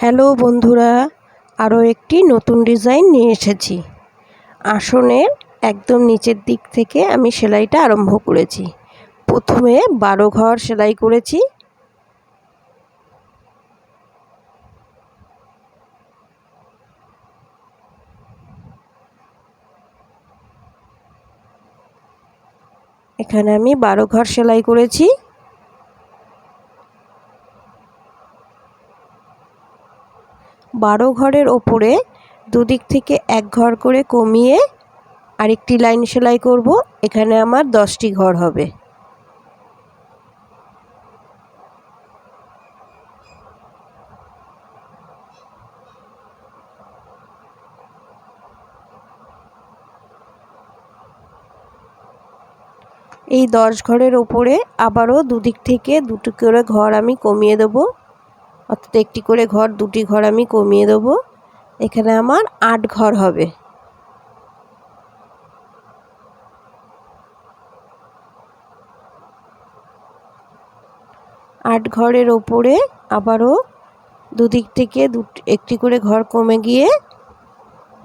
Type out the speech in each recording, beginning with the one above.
Hello বন্ধুরা, আরও একটি নতুন ডিজাইন নিয়ে এসেছি। আসনের একদম নিচের দিক থেকে আমি সেলাইটা আরম্ভ করেছি। প্রথমে 12 ঘর সেলাই করেছি। এখানে আমি 12 ঘর সেলাই করেছি। বারো ঘরের ওপরে দুদিক থেকে এক ঘর করে কমিয়ে আরেকটি লাইন সেলাই করব। এখানে আমার 10টি ঘর হবে। এই 10 ঘরের ওপরে আবারও দুদিক থেকে দুটি করে ঘর আমি কমিয়ে দেব, অর্থাৎ একটি করে ঘর, দুটি ঘর আমি কমিয়ে দেব। এখানে আমার 8 ঘর হবে। আট ঘরের ওপরে আবারও দুদিক থেকে একটি করে ঘর কমে গিয়ে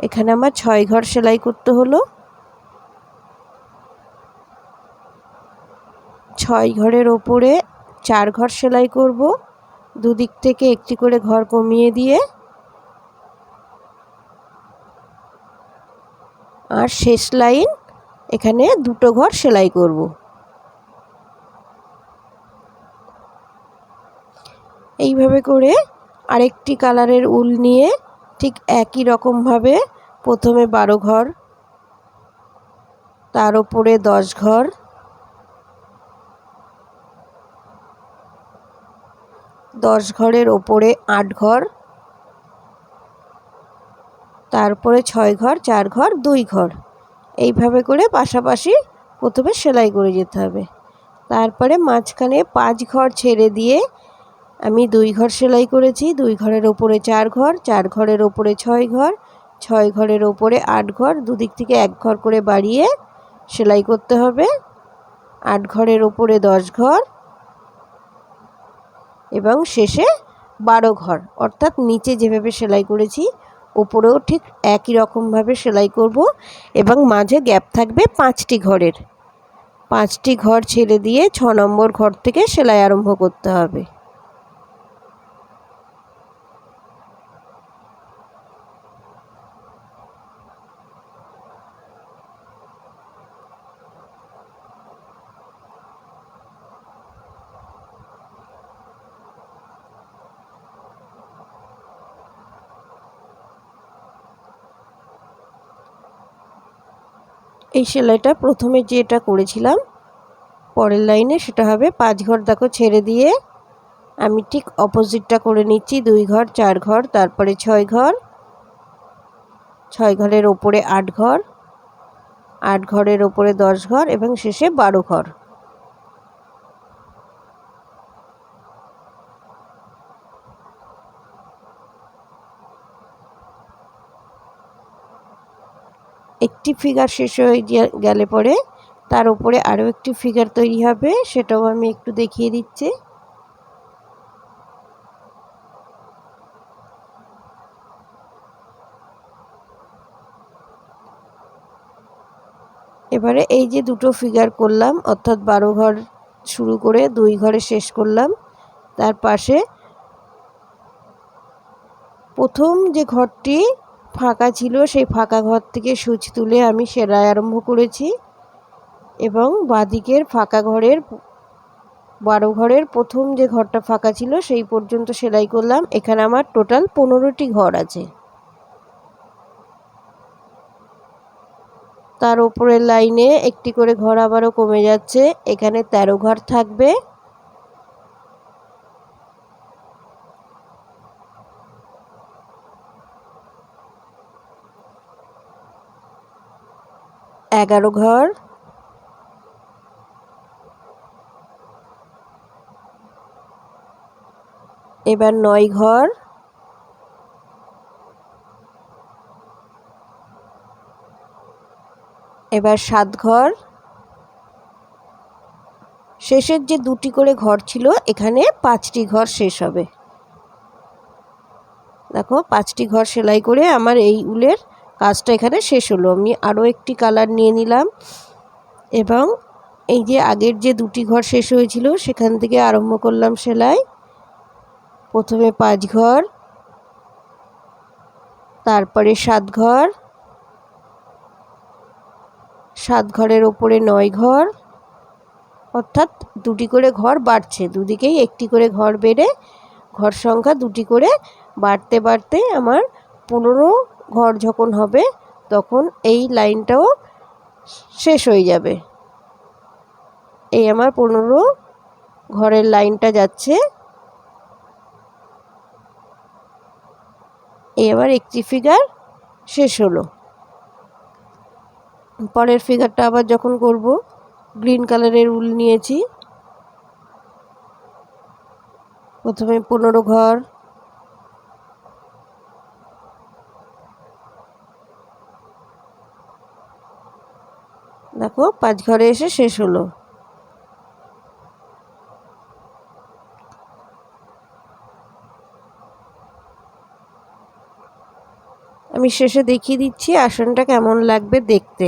এখানে আমার 6 ঘর সেলাই করতে হলো। 6 ঘরের ওপরে 4 ঘর সেলাই করব, দুদিক থেকে একটি করে ঘর কমিয়ে দিয়ে। আর শেষ লাইন এখানে 2টো ঘর সেলাই করব। এইভাবে করে আরেকটি কালারের উল নিয়ে ঠিক একই রকমভাবে প্রথমে 12 ঘর, তার উপরে 10 ঘর, 10 ঘরের ওপরে 8 ঘর, তারপরে 6 ঘর, 4 ঘর, 2 ঘর, এইভাবে করে পাশাপাশি প্রথমে সেলাই করে যেতে হবে। তারপরে মাঝখানে 5 ঘর ছেড়ে দিয়ে আমি 2 ঘর সেলাই করেছি। 2 ঘরের ওপরে 4 ঘর, 4 ঘরের ওপরে 6 ঘর, 6 ঘরের ওপরে 8 ঘর, দুদিক থেকে 1 ঘর করে বাড়িয়ে সেলাই করতে হবে। 8 ঘরের ওপরে 10 ঘর এবং শেষে 12 ঘর, অর্থাৎ নিচে যেভাবে সেলাই করেছি উপরেও ঠিক একই রকমভাবে সেলাই করব এবং মাঝে গ্যাপ থাকবে 5টি ঘরের। 5টি ঘর ছেড়ে দিয়ে 6 নম্বর ঘর থেকে সেলাই আরম্ভ করতে হবে। এই সেলাইটা প্রথমে যেটা করেছিলাম পরের লাইনে সেটা হবে 5 ঘর দেখো ছেড়ে দিয়ে আমি ঠিক অপোজিটটা করে নিচ্ছি। 2 ঘর, 4 ঘর, তারপরে 6 ঘর, 6 ঘরের ওপরে 8 ঘর, 8 ঘরের ওপরে 10 ঘর এবং শেষে 12 ঘর। একটি ফিগার শেষ হয়ে গেলে পরে তার উপরে আরও একটি ফিগার তৈরি হবে, সেটাও আমি একটু দেখিয়ে দিচ্ছি। এবারে এই যে দুটো ফিগার করলাম, অর্থাৎ 12 ঘর শুরু করে 2 ঘরে শেষ করলাম, তার পাশে প্রথম যে ঘরটি ফাঁকা ছিল সেই ফাঁকা ঘর থেকে সূচ তুলে আমি সেলাই আরম্ভ করেছি এবং বাঁদিকের ফাঁকা ঘরের 12 ঘরের প্রথম যে ঘরটা ফাঁকা ছিল সেই পর্যন্ত সেলাই করলাম। এখানে আমার টোটাল 15টি ঘর আছে। তার উপরের লাইনে একটি করে ঘর আবারও কমে যাচ্ছে, এখানে 13 ঘর থাকবে। এগারো ঘর, এবার 9 ঘর, এবার 7 ঘর, শেষের যে 2টি করে ঘর ছিল এখানে 5টি ঘর শেষ হবে। দেখো 5টি ঘর সেলাই করে আমার এই উলের কাজটা এখানে শেষ হলো। আমি আরও একটি কালার নিয়ে নিলাম এবং এই যে আগের যে 2টি ঘর শেষ হয়েছিল সেখান থেকে আরম্ভ করলাম সেলাই। প্রথমে 5 ঘর, তারপরে 7 ঘর, 7 ঘরের ওপরে 9 ঘর, অর্থাৎ 2টি করে ঘর বাড়ছে, দুদিকেই একটি করে ঘর বেড়ে ঘর সংখ্যা 2টি করে বাড়তে বাড়তে আমার 15 ঘর যখন হবে তখন এই লাইনটাও শেষ হয়ে যাবে। এই আমার 15 ঘরের লাইনটা যাচ্ছে। এই আমার একটি ফিগার শেষ হলো। পরের ফিগারটা আবার যখন করব, গ্রিন কালারের উল নিয়েছি। প্রথমে 15 ঘর, দেখো 5 ঘরে এসে শেষ হলো। আমি শেষে দেখিয়ে দিচ্ছি আসনটা কেমন লাগবে দেখতে।